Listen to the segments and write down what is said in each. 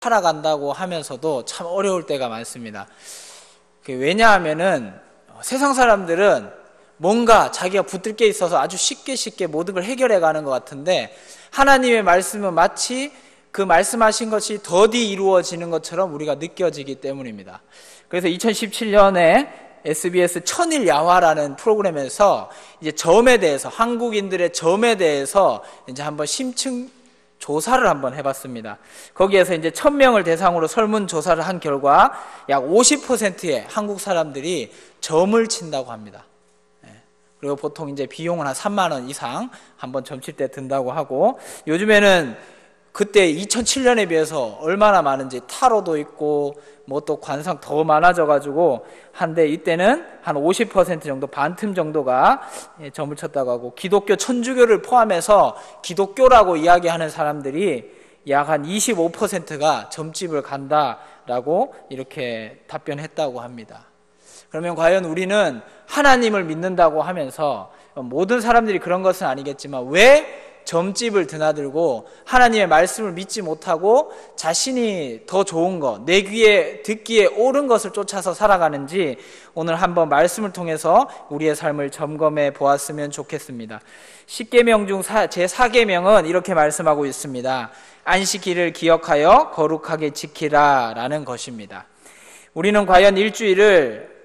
살아간다고 하면서도 참 어려울 때가 많습니다. 왜냐하면은 세상 사람들은 뭔가 자기가 붙들 게 있어서 아주 쉽게 모든 걸 해결해 가는 것 같은데, 하나님의 말씀은 마치 그 말씀하신 것이 더디 이루어지는 것처럼 우리가 느껴지기 때문입니다. 그래서 2017년에 SBS 천일 야화라는 프로그램에서 이제 점에 대해서, 한국인들의 점에 대해서 이제 한번 심층 조사를 한번 해봤습니다. 거기에서 이제 1000명을 대상으로 설문조사를 한 결과 약 50%의 한국 사람들이 점을 친다고 합니다. 그리고 보통 이제 비용은 한 3만 원 이상 한번 점 칠 때 든다고 하고, 요즘에는 그때 2007년에 비해서 얼마나 많은지 타로도 있고 뭐 또 관상 더 많아져가지고 한데, 이때는 한 50% 정도, 반틈 정도가 점을 쳤다고 하고, 기독교 천주교를 포함해서 기독교라고 이야기하는 사람들이 약 한 25%가 점집을 간다라고 이렇게 답변했다고 합니다. 그러면 과연 우리는 하나님을 믿는다고 하면서, 모든 사람들이 그런 것은 아니겠지만 왜 점집을 드나들고 하나님의 말씀을 믿지 못하고 자신이 더 좋은 것, 내 귀에 듣기에 옳은 것을 쫓아서 살아가는지 오늘 한번 말씀을 통해서 우리의 삶을 점검해 보았으면 좋겠습니다. 10계명 중 제4계명은 이렇게 말씀하고 있습니다. 안식일을 기억하여 거룩하게 지키라 라는 것입니다. 우리는 과연 일주일을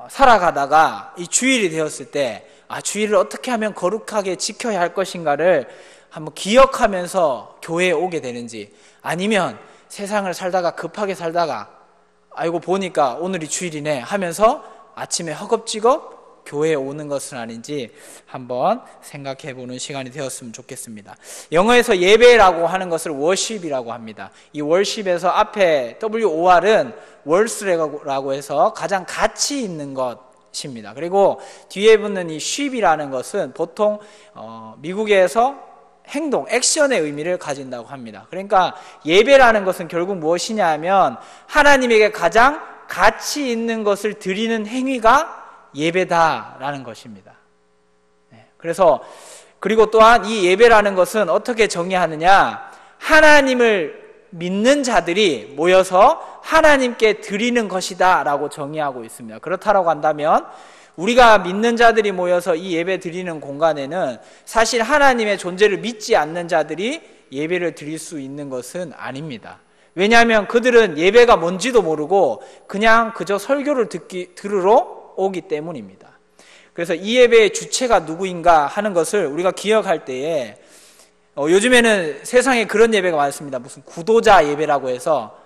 살아가다가 이 주일이 되었을 때 주일을 어떻게 하면 거룩하게 지켜야 할 것인가를 한번 기억하면서 교회에 오게 되는지, 아니면 세상을 살다가 급하게 살다가 알고 보니까 오늘이 주일이네 하면서 아침에 허겁지겁 교회에 오는 것은 아닌지 한번 생각해 보는 시간이 되었으면 좋겠습니다. 영어에서 예배라고 하는 것을 worship이라고 합니다. 이 worship에서 앞에 WOR은 worth라고 해서 가장 가치 있는 것입니다. 그리고 뒤에 붙는 이 ship이라는 것은 보통 미국에서 행동, 액션의 의미를 가진다고 합니다. 그러니까 예배라는 것은 결국 무엇이냐 하면 하나님에게 가장 가치 있는 것을 드리는 행위가 예배다라는 것입니다. 그래서 그리고 또한 이 예배라는 것은 어떻게 정의하느냐, 하나님을 믿는 자들이 모여서 하나님께 드리는 것이다 라고 정의하고 있습니다. 그렇다라고 한다면 우리가 믿는 자들이 모여서 이 예배 드리는 공간에는 사실 하나님의 존재를 믿지 않는 자들이 예배를 드릴 수 있는 것은 아닙니다. 왜냐하면 그들은 예배가 뭔지도 모르고 그냥 그저 설교를 들으러 오기 때문입니다. 그래서 이 예배의 주체가 누구인가 하는 것을 우리가 기억할 때에, 요즘에는 세상에 그런 예배가 많습니다. 무슨 구도자 예배라고 해서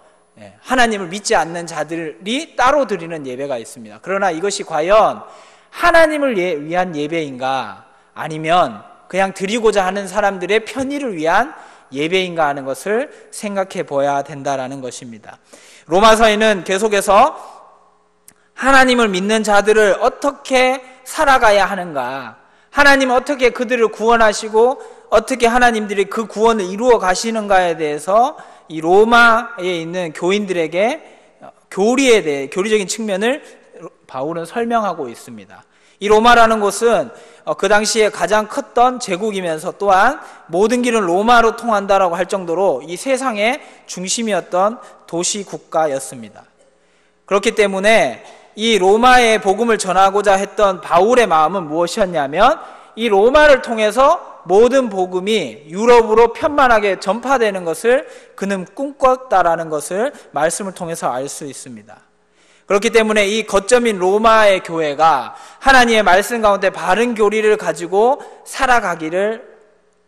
하나님을 믿지 않는 자들이 따로 드리는 예배가 있습니다. 그러나 이것이 과연 하나님을 위한 예배인가, 아니면 그냥 드리고자 하는 사람들의 편의를 위한 예배인가 하는 것을 생각해 보아야 된다라는 것입니다. 로마서에는 계속해서 하나님을 믿는 자들을 어떻게 살아가야 하는가, 하나님은 어떻게 그들을 구원하시고 어떻게 하나님들이 그 구원을 이루어 가시는가에 대해서 이 로마에 있는 교인들에게 교리에 대해, 교리적인 측면을 바울은 설명하고 있습니다. 이 로마라는 곳은 그 당시에 가장 컸던 제국이면서 또한 모든 길은 로마로 통한다라고 할 정도로 이 세상의 중심이었던 도시 국가였습니다. 그렇기 때문에 이 로마의 복음을 전하고자 했던 바울의 마음은 무엇이었냐면, 이 로마를 통해서 모든 복음이 유럽으로 편만하게 전파되는 것을 그는 꿈꿨다라는 것을 말씀을 통해서 알 수 있습니다. 그렇기 때문에 이 거점인 로마의 교회가 하나님의 말씀 가운데 바른 교리를 가지고 살아가기를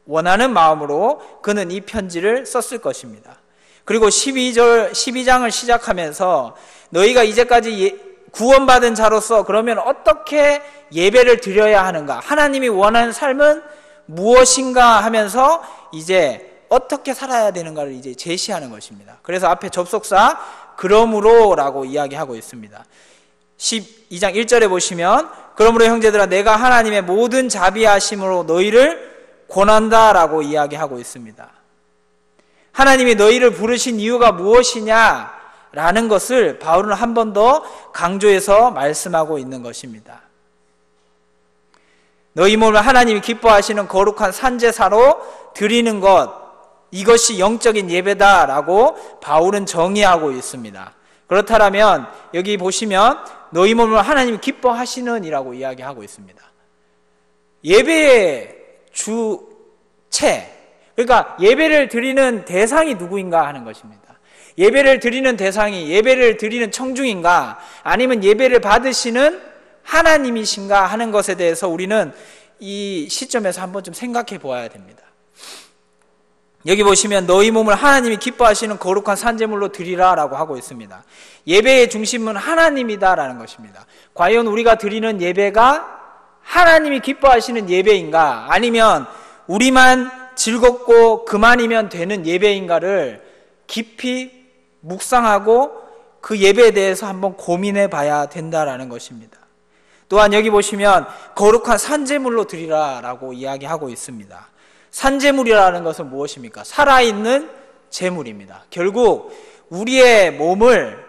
원하는 마음으로 그는 이 편지를 썼을 것입니다. 그리고 12장을 시작하면서 너희가 이제까지 구원받은 자로서 그러면 어떻게 예배를 드려야 하는가, 하나님이 원하는 삶은 무엇인가 하면서 이제 어떻게 살아야 되는가를 이제 제시하는 것입니다. 그래서 앞에 접속사 그러므로 라고 이야기하고 있습니다. 12장 1절에 보시면 그러므로 형제들아 내가 하나님의 모든 자비하심으로 너희를 권한다 라고 이야기하고 있습니다. 하나님이 너희를 부르신 이유가 무엇이냐 라는 것을 바울은 한 번 더 강조해서 말씀하고 있는 것입니다. 너희 몸을 하나님이 기뻐하시는 거룩한 산제사로 드리는 것, 이것이 영적인 예배다라고 바울은 정의하고 있습니다. 그렇다면 여기 보시면 너희 몸을 하나님이 기뻐하시는 이라고 이야기하고 있습니다. 예배의 주체, 그러니까 예배를 드리는 대상이 누구인가 하는 것입니다. 예배를 드리는 대상이 예배를 드리는 청중인가 아니면 예배를 받으시는 하나님이신가 하는 것에 대해서 우리는 이 시점에서 한번 좀 생각해 보아야 됩니다. 여기 보시면 너희 몸을 하나님이 기뻐하시는 거룩한 산제물로 드리라 라고 하고 있습니다. 예배의 중심은 하나님이다라는 것입니다. 과연 우리가 드리는 예배가 하나님이 기뻐하시는 예배인가 아니면 우리만 즐겁고 그만이면 되는 예배인가를 깊이 묵상하고 그 예배에 대해서 한번 고민해 봐야 된다라는 것입니다. 또한 여기 보시면 거룩한 산제물로 드리라 라고 이야기하고 있습니다. 산제물이라는 것은 무엇입니까? 살아있는 제물입니다. 결국 우리의 몸을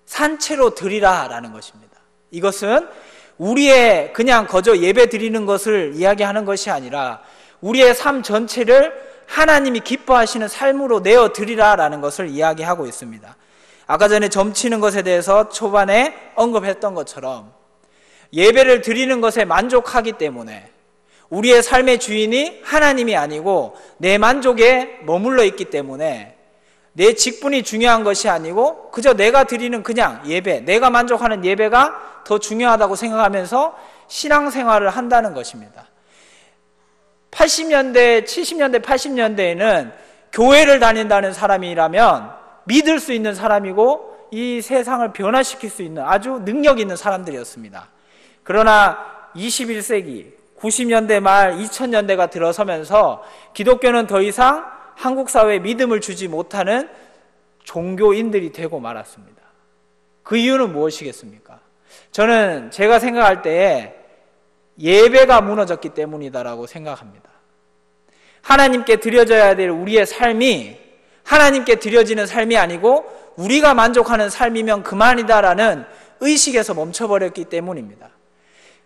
산채로 드리라 라는 것입니다. 이것은 우리의 그냥 거저 예배 드리는 것을 이야기하는 것이 아니라 우리의 삶 전체를 하나님이 기뻐하시는 삶으로 내어 드리라 라는 것을 이야기하고 있습니다. 아까 전에 점치는 것에 대해서 초반에 언급했던 것처럼 예배를 드리는 것에 만족하기 때문에 우리의 삶의 주인이 하나님이 아니고 내 만족에 머물러 있기 때문에 내 직분이 중요한 것이 아니고 그저 내가 드리는 그냥 예배, 내가 만족하는 예배가 더 중요하다고 생각하면서 신앙생활을 한다는 것입니다. 80년대, 70년대, 80년대에는 교회를 다닌다는 사람이라면 믿을 수 있는 사람이고 이 세상을 변화시킬 수 있는 아주 능력 있는 사람들이었습니다. 그러나 21세기 90년대 말 2000년대가 들어서면서 기독교는 더 이상 한국 사회에 믿음을 주지 못하는 종교인들이 되고 말았습니다. 그 이유는 무엇이겠습니까? 저는 제가 생각할 때에 예배가 무너졌기 때문이다라고 생각합니다. 하나님께 드려져야 될 우리의 삶이 하나님께 드려지는 삶이 아니고 우리가 만족하는 삶이면 그만이다라는 의식에서 멈춰버렸기 때문입니다.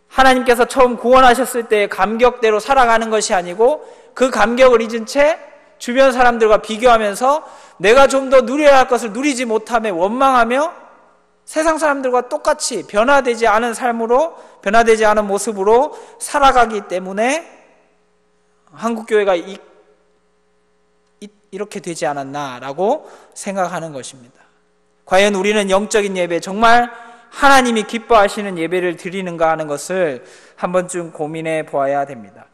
하나님께서 처음 구원하셨을 때의 감격대로 살아가는 것이 아니고 그 감격을 잊은 채 주변 사람들과 비교하면서 내가 좀 더 누려야 할 것을 누리지 못함에 원망하며 세상 사람들과 똑같이 변화되지 않은 삶으로, 변화되지 않은 모습으로 살아가기 때문에 한국교회가 이렇게 되지 않았나라고 생각하는 것입니다. 과연 우리는 영적인 예배, 정말 하나님이 기뻐하시는 예배를 드리는가 하는 것을 한 번쯤 고민해 보아야 됩니다.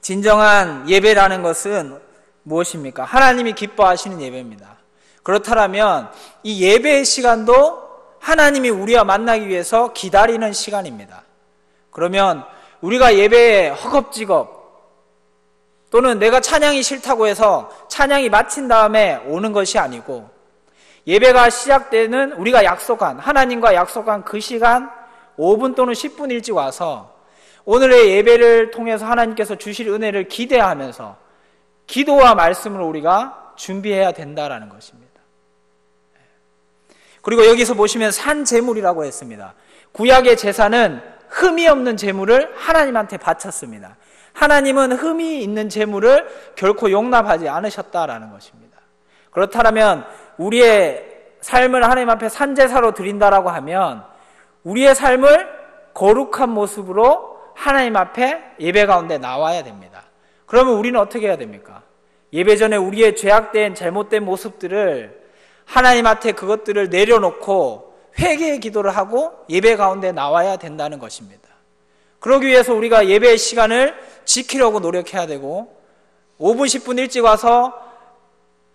진정한 예배라는 것은 무엇입니까? 하나님이 기뻐하시는 예배입니다. 그렇다면 이 예배의 시간도 하나님이 우리와 만나기 위해서 기다리는 시간입니다. 그러면 우리가 예배에 허겁지겁 또는 내가 찬양이 싫다고 해서 찬양이 마친 다음에 오는 것이 아니고 예배가 시작되는 우리가 약속한 하나님과 약속한 그 시간 5분 또는 10분 일찍 와서 오늘의 예배를 통해서 하나님께서 주실 은혜를 기대하면서 기도와 말씀을 우리가 준비해야 된다라는 것입니다. 그리고 여기서 보시면 산제물이라고 했습니다. 구약의 제사는 흠이 없는 제물을 하나님한테 바쳤습니다. 하나님은 흠이 있는 제물을 결코 용납하지 않으셨다라는 것입니다. 그렇다면 우리의 삶을 하나님 앞에 산제사로 드린다라고 하면 우리의 삶을 거룩한 모습으로 하나님 앞에 예배 가운데 나와야 됩니다. 그러면 우리는 어떻게 해야 됩니까? 예배 전에 우리의 죄악된 잘못된 모습들을 하나님 앞에 그것들을 내려놓고 회개의 기도를 하고 예배 가운데 나와야 된다는 것입니다. 그러기 위해서 우리가 예배의 시간을 지키려고 노력해야 되고 5분 10분 일찍 와서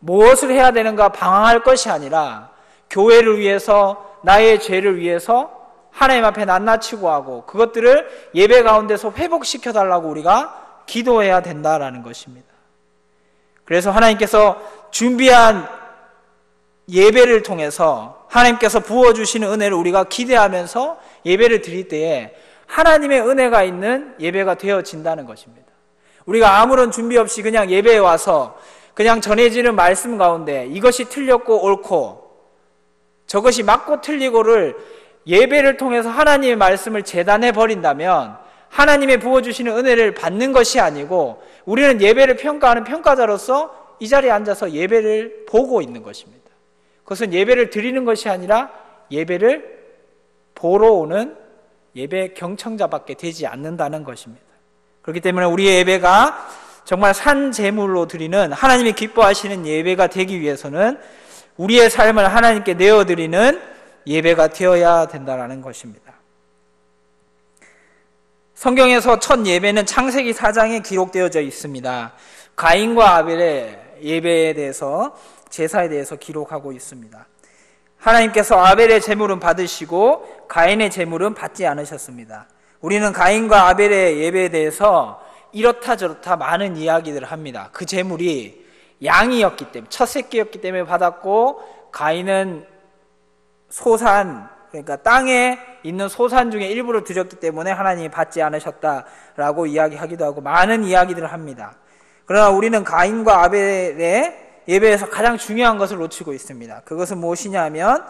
무엇을 해야 되는가 방황할 것이 아니라 교회를 위해서 나의 죄를 위해서 하나님 앞에 낱낱이 구하고 그것들을 예배 가운데서 회복시켜달라고 우리가 기도해야 된다라는 것입니다. 그래서 하나님께서 준비한 예배를 통해서 하나님께서 부어주시는 은혜를 우리가 기대하면서 예배를 드릴 때에 하나님의 은혜가 있는 예배가 되어진다는 것입니다. 우리가 아무런 준비 없이 그냥 예배에 와서 그냥 전해지는 말씀 가운데 이것이 틀렸고 옳고 저것이 맞고 틀리고를 예배를 통해서 하나님의 말씀을 재단해 버린다면 하나님의 부어주시는 은혜를 받는 것이 아니고 우리는 예배를 평가하는 평가자로서 이 자리에 앉아서 예배를 보고 있는 것입니다. 그것은 예배를 드리는 것이 아니라 예배를 보러 오는 예배 경청자밖에 되지 않는다는 것입니다. 그렇기 때문에 우리의 예배가 정말 산 제물로 드리는 하나님이 기뻐하시는 예배가 되기 위해서는 우리의 삶을 하나님께 내어드리는 예배가 되어야 된다는 것입니다. 성경에서 첫 예배는 창세기 4장에 기록되어져 있습니다. 가인과 아벨의 예배에 대해서, 제사에 대해서 기록하고 있습니다. 하나님께서 아벨의 제물은 받으시고 가인의 제물은 받지 않으셨습니다. 우리는 가인과 아벨의 예배에 대해서 이렇다 저렇다 많은 이야기들을 합니다. 그 제물이 양이었기 때문에, 첫 새끼였기 때문에 받았고, 가인은 소산, 그러니까 땅에 있는 소산 중에 일부를 드렸기 때문에 하나님이 받지 않으셨다라고 이야기하기도 하고 많은 이야기들을 합니다. 그러나 우리는 가인과 아벨의 예배에서 가장 중요한 것을 놓치고 있습니다. 그것은 무엇이냐면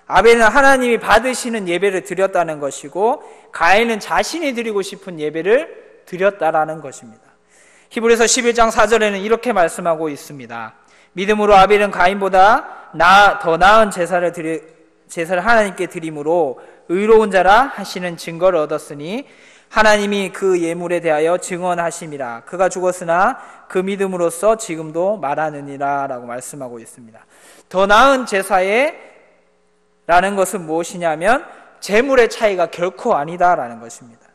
아벨은 하나님이 받으시는 예배를 드렸다는 것이고 가인은 자신이 드리고 싶은 예배를 드렸다라는 것입니다. 히브리서 11장 4절에는 이렇게 말씀하고 있습니다. 믿음으로 아벨은 가인보다 더 나은 제사를 하나님께 드림으로 의로운 자라 하시는 증거를 얻었으니 하나님이 그 예물에 대하여 증언하심이라. 그가 죽었으나 그 믿음으로써 지금도 말하느니라 라고 말씀하고 있습니다. 더 나은 제사에 라는 것은 무엇이냐면 제물의 차이가 결코 아니다라는 것입니다.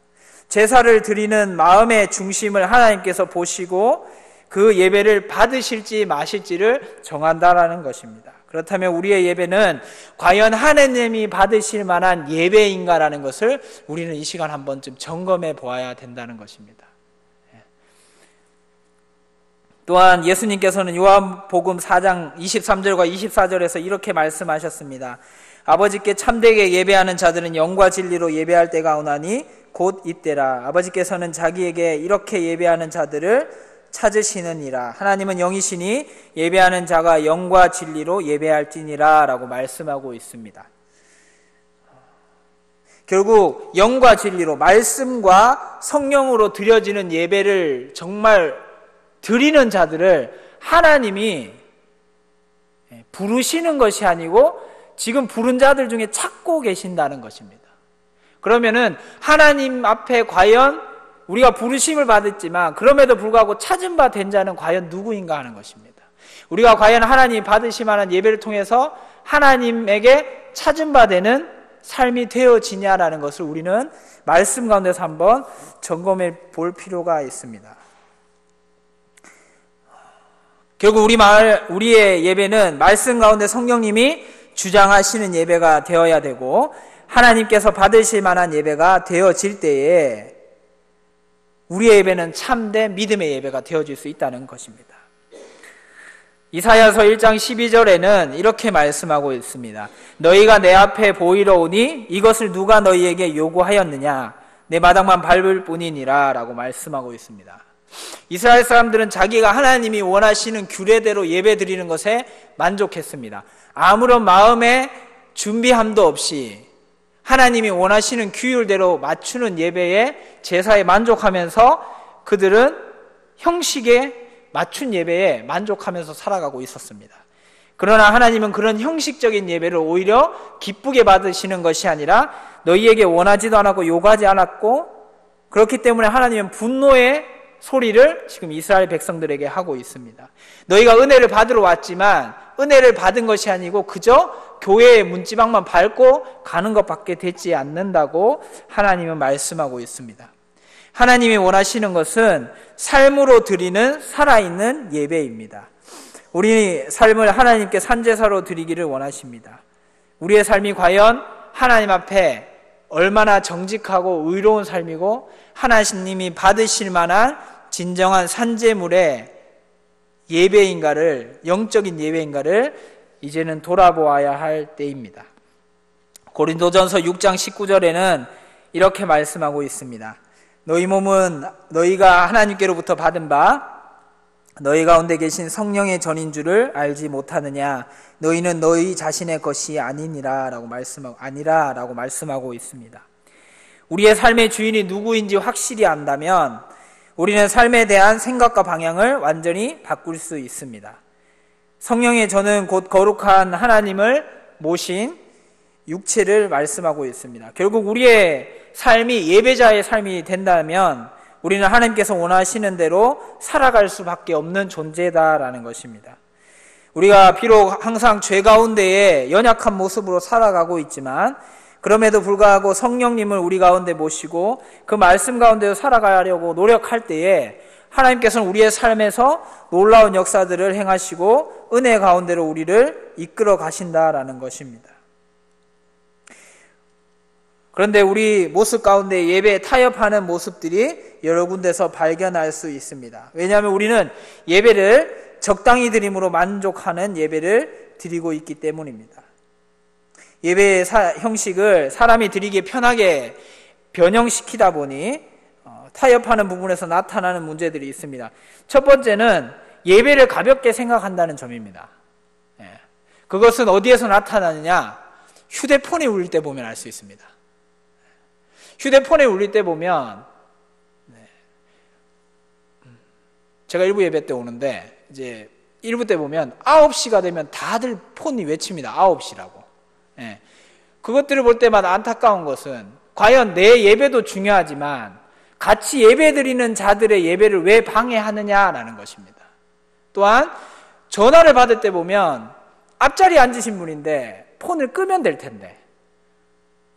제사를 드리는 마음의 중심을 하나님께서 보시고 그 예배를 받으실지 마실지를 정한다라는 것입니다. 그렇다면 우리의 예배는 과연 하나님이 받으실 만한 예배인가라는 것을 우리는 이 시간 한 번쯤 점검해 보아야 된다는 것입니다. 또한 예수님께서는 요한복음 4장 23절과 24절에서 이렇게 말씀하셨습니다. 아버지께 참되게 예배하는 자들은 영과 진리로 예배할 때가 오나니 곧 이때라. 아버지께서는 자기에게 이렇게 예배하는 자들을 찾으시느니라. 하나님은 영이시니 예배하는 자가 영과 진리로 예배할지니라 라고 말씀하고 있습니다. 결국 영과 진리로, 말씀과 성령으로 드려지는 예배를 정말 드리는 자들을 하나님이 부르시는 것이 아니고 지금 부른 자들 중에 찾고 계신다는 것입니다. 그러면은 하나님 앞에 과연 우리가 부르심을 받았지만 그럼에도 불구하고 찾은 바 된 자는 과연 누구인가 하는 것입니다. 우리가 과연 하나님이 받으실 만한 예배를 통해서 하나님에게 찾은 바 되는 삶이 되어지냐라는 것을 우리는 말씀 가운데서 한번 점검해 볼 필요가 있습니다. 결국 우리의 예배는 말씀 가운데 성령님이 주장하시는 예배가 되어야 되고 하나님께서 받으실 만한 예배가 되어질 때에 우리의 예배는 참된 믿음의 예배가 되어질 수 있다는 것입니다. 이사야서 1장 12절에는 이렇게 말씀하고 있습니다. 너희가 내 앞에 보이러 오니 이것을 누가 너희에게 요구하였느냐? 내 마당만 밟을 뿐이니라 라고 말씀하고 있습니다. 이스라엘 사람들은 자기가 하나님이 원하시는 규례대로 예배 드리는 것에 만족했습니다. 아무런 마음의 준비함도 없이 하나님이 원하시는 규율대로 맞추는 예배에 제사에 만족하면서 그들은 형식에 맞춘 예배에 만족하면서 살아가고 있었습니다. 그러나 하나님은 그런 형식적인 예배를 오히려 기쁘게 받으시는 것이 아니라 너희에게 원하지도 않았고 요구하지 않았고 그렇기 때문에 하나님은 분노의 소리를 지금 이스라엘 백성들에게 하고 있습니다. 너희가 은혜를 받으러 왔지만 은혜를 받은 것이 아니고 그저 교회의 문지방만 밟고 가는 것밖에 되지 않는다고 하나님은 말씀하고 있습니다. 하나님이 원하시는 것은 삶으로 드리는 살아있는 예배입니다. 우리 삶을 하나님께 산제사로 드리기를 원하십니다. 우리의 삶이 과연 하나님 앞에 얼마나 정직하고 의로운 삶이고 하나님이 받으실 만한 진정한 산제물의 예배인가를, 영적인 예배인가를 이제는 돌아보아야 할 때입니다. 고린도전서 6장 19절에는 이렇게 말씀하고 있습니다. 너희 몸은 너희가 하나님께로부터 받은 바 너희 가운데 계신 성령의 전인 줄을 알지 못하느냐? 너희는 너희 자신의 것이 아니라라고 말씀하고 있습니다. 우리의 삶의 주인이 누구인지 확실히 안다면 우리는 삶에 대한 생각과 방향을 완전히 바꿀 수 있습니다. 성령의 저는 곧 거룩한 하나님을 모신 육체를 말씀하고 있습니다. 결국 우리의 삶이 예배자의 삶이 된다면 우리는 하나님께서 원하시는 대로 살아갈 수밖에 없는 존재다라는 것입니다. 우리가 비록 항상 죄 가운데에 연약한 모습으로 살아가고 있지만 그럼에도 불구하고 성령님을 우리 가운데 모시고 그 말씀 가운데서 살아가려고 노력할 때에 하나님께서는 우리의 삶에서 놀라운 역사들을 행하시고 은혜 가운데로 우리를 이끌어 가신다라는 것입니다. 그런데 우리 모습 가운데 예배에 타협하는 모습들이 여러 군데서 발견할 수 있습니다. 왜냐하면 우리는 예배를 적당히 드림으로 만족하는 예배를 드리고 있기 때문입니다. 예배의 형식을 사람이 드리기에 편하게 변형시키다 보니 타협하는 부분에서 나타나는 문제들이 있습니다. 첫 번째는 예배를 가볍게 생각한다는 점입니다. 그것은 어디에서 나타나느냐? 휴대폰이 울릴 때 보면 알 수 있습니다. 휴대폰이 울릴 때 보면 제가 일부 예배 때 오는데 이제 일부 때 보면 9시가 되면 다들 폰이 외칩니다. 9시라고. 그것들을 볼 때마다 안타까운 것은 과연 내 예배도 중요하지만 같이 예배드리는 자들의 예배를 왜 방해하느냐라는 것입니다. 또한 전화를 받을 때 보면 앞자리에 앉으신 분인데 폰을 끄면 될 텐데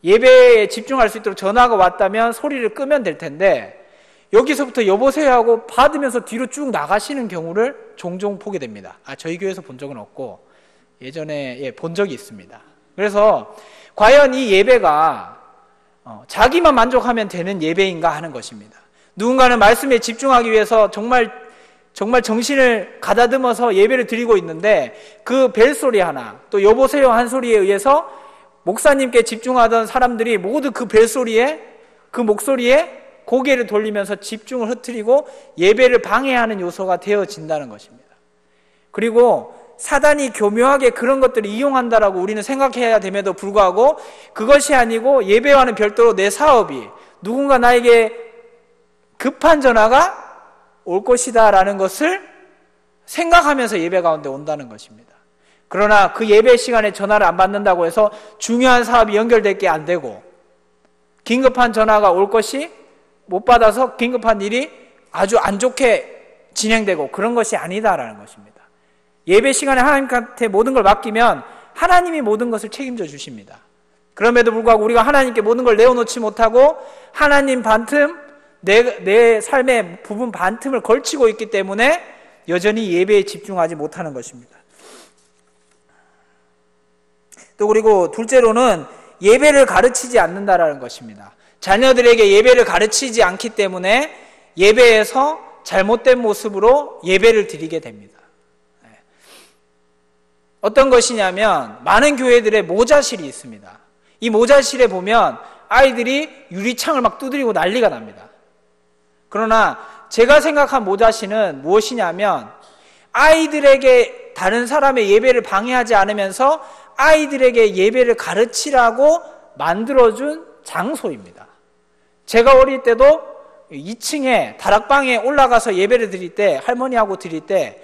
예배에 집중할 수 있도록 전화가 왔다면 소리를 끄면 될 텐데 여기서부터 여보세요 하고 받으면서 뒤로 쭉 나가시는 경우를 종종 보게 됩니다. 저희 교회에서 본 적은 없고 예전에 본 적이 있습니다. 그래서 과연 이 예배가 자기만 만족하면 되는 예배인가 하는 것입니다. 누군가는 말씀에 집중하기 위해서 정말 정신을 가다듬어서 예배를 드리고 있는데 그 벨소리 하나 또 여보세요 한 소리에 의해서 목사님께 집중하던 사람들이 모두 그 벨소리에 그 목소리에 고개를 돌리면서 집중을 흐트리고 예배를 방해하는 요소가 되어진다는 것입니다. 그리고 사단이 교묘하게 그런 것들을 이용한다라고 우리는 생각해야 됨에도 불구하고 그것이 아니고 예배와는 별도로 내 사업이 누군가 나에게 급한 전화가 올 것이다 라는 것을 생각하면서 예배 가운데 온다는 것입니다. 그러나 그 예배 시간에 전화를 안 받는다고 해서 중요한 사업이 연결될 게 안 되고 긴급한 전화가 올 것이 못 받아서 긴급한 일이 아주 안 좋게 진행되고 그런 것이 아니다라는 것입니다. 예배 시간에 하나님한테 모든 걸 맡기면 하나님이 모든 것을 책임져 주십니다. 그럼에도 불구하고 우리가 하나님께 모든 걸 내어놓지 못하고 하나님 반틈, 내 삶의 부분 반틈을 걸치고 있기 때문에 여전히 예배에 집중하지 못하는 것입니다. 또 그리고 둘째로는 예배를 가르치지 않는다라는 것입니다. 자녀들에게 예배를 가르치지 않기 때문에 예배에서 잘못된 모습으로 예배를 드리게 됩니다. 어떤 것이냐면 많은 교회들의 모자실이 있습니다. 이 모자실에 보면 아이들이 유리창을 막 두드리고 난리가 납니다. 그러나 제가 생각한 모자실은 무엇이냐면 아이들에게 다른 사람의 예배를 방해하지 않으면서 아이들에게 예배를 가르치라고 만들어준 장소입니다. 제가 어릴 때도 2층에 다락방에 올라가서 예배를 드릴 때 할머니하고 드릴 때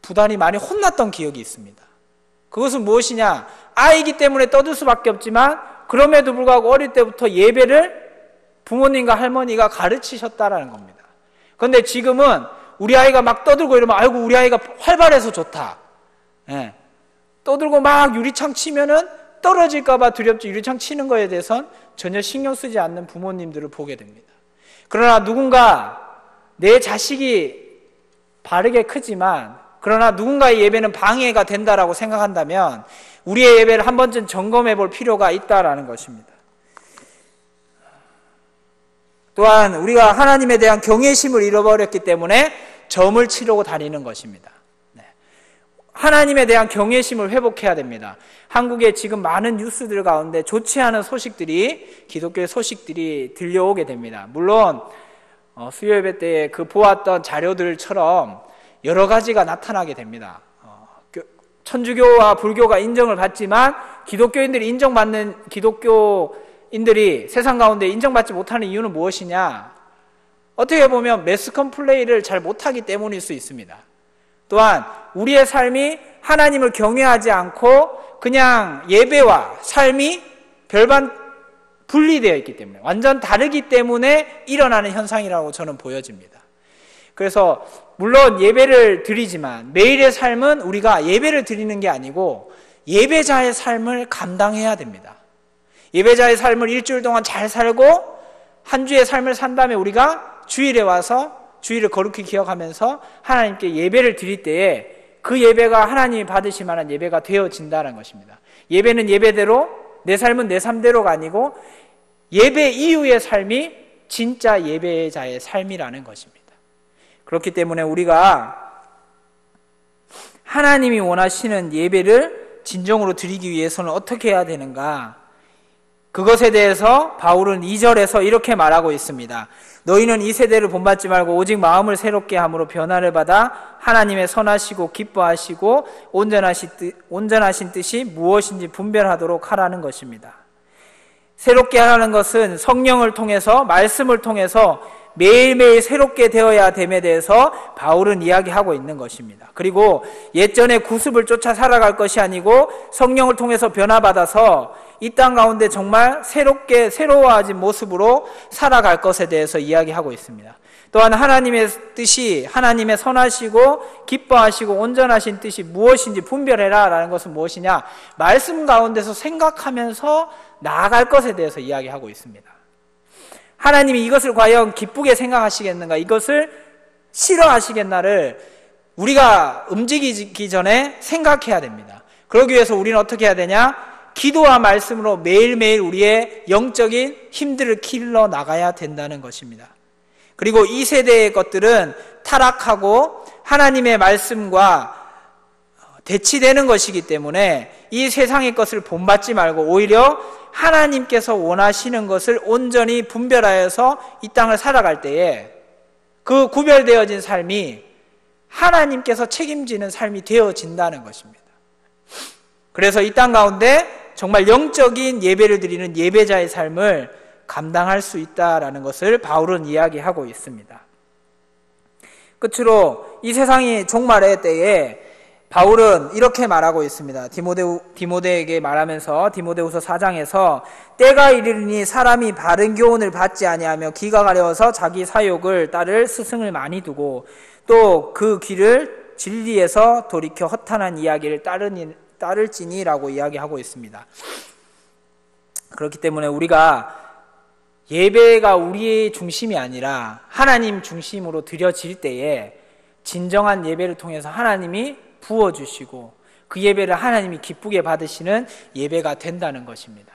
부단히 많이 혼났던 기억이 있습니다. 그것은 무엇이냐? 아이기 때문에 떠들 수밖에 없지만 그럼에도 불구하고 어릴 때부터 예배를 부모님과 할머니가 가르치셨다라는 겁니다. 그런데 지금은 우리 아이가 막 떠들고 이러면 아이고 우리 아이가 활발해서 좋다. 떠들고 막 유리창 치면은 떨어질까봐 두렵지 유리창 치는 거에 대해서는 전혀 신경 쓰지 않는 부모님들을 보게 됩니다. 그러나 누군가 내 자식이 바르게 크지만 그러나 누군가의 예배는 방해가 된다라고 생각한다면 우리의 예배를 한 번쯤 점검해 볼 필요가 있다라는 것입니다. 또한 우리가 하나님에 대한 경외심을 잃어버렸기 때문에 점을 치려고 다니는 것입니다. 하나님에 대한 경외심을 회복해야 됩니다. 한국에 지금 많은 뉴스들 가운데 좋지 않은 소식들이 기독교의 소식들이 들려오게 됩니다. 물론 수요 예배 때 그 보았던 자료들처럼 여러 가지가 나타나게 됩니다. 천주교와 불교가 인정을 받지만 기독교인들이 인정받는 기독교 그리스도인들이 세상 가운데 인정받지 못하는 이유는 무엇이냐? 어떻게 보면 매스컴 플레이를 잘 못하기 때문일 수 있습니다. 또한 우리의 삶이 하나님을 경외하지 않고 그냥 예배와 삶이 별반 분리되어 있기 때문에, 완전 다르기 때문에 일어나는 현상이라고 저는 보여집니다. 그래서 물론 예배를 드리지만 매일의 삶은 우리가 예배를 드리는 게 아니고 예배자의 삶을 감당해야 됩니다. 예배자의 삶을 일주일 동안 잘 살고 한 주의 삶을 산 다음에 우리가 주일에 와서 주일을 거룩히 기억하면서 하나님께 예배를 드릴 때에 그 예배가 하나님이 받으실 만한 예배가 되어진다는 것입니다. 예배는 예배대로, 내 삶은 내 삶대로가 아니고 예배 이후의 삶이 진짜 예배자의 삶이라는 것입니다. 그렇기 때문에 우리가 하나님이 원하시는 예배를 진정으로 드리기 위해서는 어떻게 해야 되는가? 그것에 대해서 바울은 2절에서 이렇게 말하고 있습니다. 너희는 이 세대를 본받지 말고 오직 마음을 새롭게 함으로 변화를 받아 하나님의 선하시고 기뻐하시고 온전하신 뜻이 무엇인지 분별하도록 하라는 것입니다. 새롭게 하라는 것은 성령을 통해서, 말씀을 통해서 매일매일 새롭게 되어야 됨에 대해서 바울은 이야기하고 있는 것입니다. 그리고 옛전의 구습을 쫓아 살아갈 것이 아니고 성령을 통해서 변화받아서 이 땅 가운데 정말 새로워진 모습으로 살아갈 것에 대해서 이야기하고 있습니다. 또한 하나님의 뜻이, 하나님의 선하시고 기뻐하시고 온전하신 뜻이 무엇인지 분별해라 라는 것은 무엇이냐? 말씀 가운데서 생각하면서 나아갈 것에 대해서 이야기하고 있습니다. 하나님이 이것을 과연 기쁘게 생각하시겠는가, 이것을 싫어하시겠나를 우리가 움직이기 전에 생각해야 됩니다. 그러기 위해서 우리는 어떻게 해야 되냐? 기도와 말씀으로 매일매일 우리의 영적인 힘들을 길러 나가야 된다는 것입니다. 그리고 이 세대의 것들은 타락하고 하나님의 말씀과 대치되는 것이기 때문에 이 세상의 것을 본받지 말고 오히려 하나님께서 원하시는 것을 온전히 분별하여서 이 땅을 살아갈 때에 그 구별되어진 삶이 하나님께서 책임지는 삶이 되어진다는 것입니다. 그래서 이 땅 가운데 정말 영적인 예배를 드리는 예배자의 삶을 감당할 수 있다라는 것을 바울은 이야기하고 있습니다. 끝으로 이 세상이 종말의 때에 바울은 이렇게 말하고 있습니다. 디모데에게 말하면서 디모데후서 4장에서 때가 이르리니 사람이 바른 교훈을 받지 아니하며 귀가 가려워서 자기 사욕을 따를 스승을 많이 두고 또 그 귀를 진리에서 돌이켜 허탄한 이야기를 따를지니라고 이야기하고 있습니다. 그렇기 때문에 우리가 예배가 우리의 중심이 아니라 하나님 중심으로 드려질 때에 진정한 예배를 통해서 하나님이 부어주시고 그 예배를 하나님이 기쁘게 받으시는 예배가 된다는 것입니다.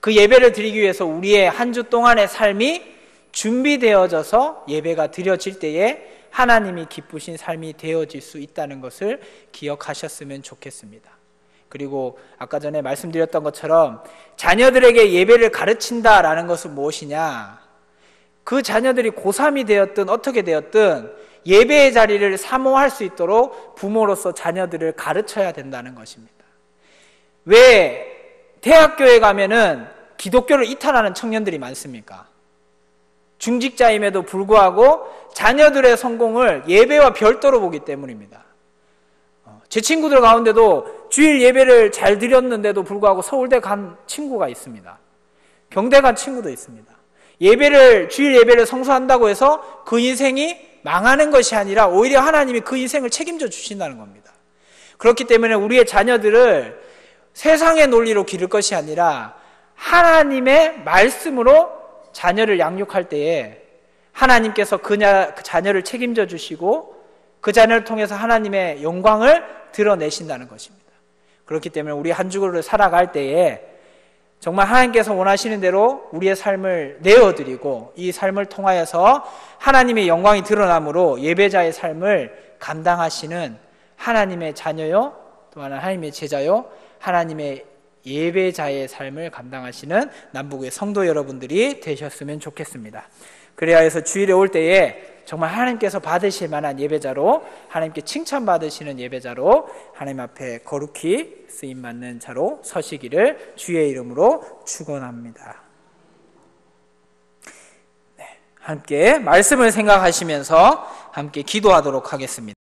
그 예배를 드리기 위해서 우리의 한 주 동안의 삶이 준비되어져서 예배가 드려질 때에 하나님이 기쁘신 삶이 되어질 수 있다는 것을 기억하셨으면 좋겠습니다. 그리고 아까 전에 말씀드렸던 것처럼 자녀들에게 예배를 가르친다라는 것은 무엇이냐? 그 자녀들이 고3이 되었든 어떻게 되었든 예배의 자리를 사모할 수 있도록 부모로서 자녀들을 가르쳐야 된다는 것입니다. 왜 대학교에 가면은 기독교를 이탈하는 청년들이 많습니까? 중직자임에도 불구하고 자녀들의 성공을 예배와 별도로 보기 때문입니다. 제 친구들 가운데도 주일 예배를 잘 드렸는데도 불구하고 서울대 간 친구가 있습니다. 경대 간 친구도 있습니다. 주일 예배를 성수한다고 해서 그 인생이 망하는 것이 아니라 오히려 하나님이 그 인생을 책임져 주신다는 겁니다. 그렇기 때문에 우리의 자녀들을 세상의 논리로 기를 것이 아니라 하나님의 말씀으로 자녀를 양육할 때에 하나님께서 그 자녀를 책임져 주시고 그 자녀를 통해서 하나님의 영광을 드러내신다는 것입니다. 그렇기 때문에 우리 한 주를 살아갈 때에 정말 하나님께서 원하시는 대로 우리의 삶을 내어드리고 이 삶을 통하여서 하나님의 영광이 드러남으로 예배자의 삶을 감당하시는 하나님의 자녀요, 또한 하나님의 제자요, 하나님의 예배자의 삶을 감당하시는 남북의 성도 여러분들이 되셨으면 좋겠습니다. 그래야 해서 주일에 올 때에 정말 하나님께서 받으실 만한 예배자로, 하나님께 칭찬받으시는 예배자로 하나님 앞에 거룩히 쓰임받는 자로 서시기를 주의 이름으로 축원합니다. 함께 말씀을 생각하시면서 함께 기도하도록 하겠습니다.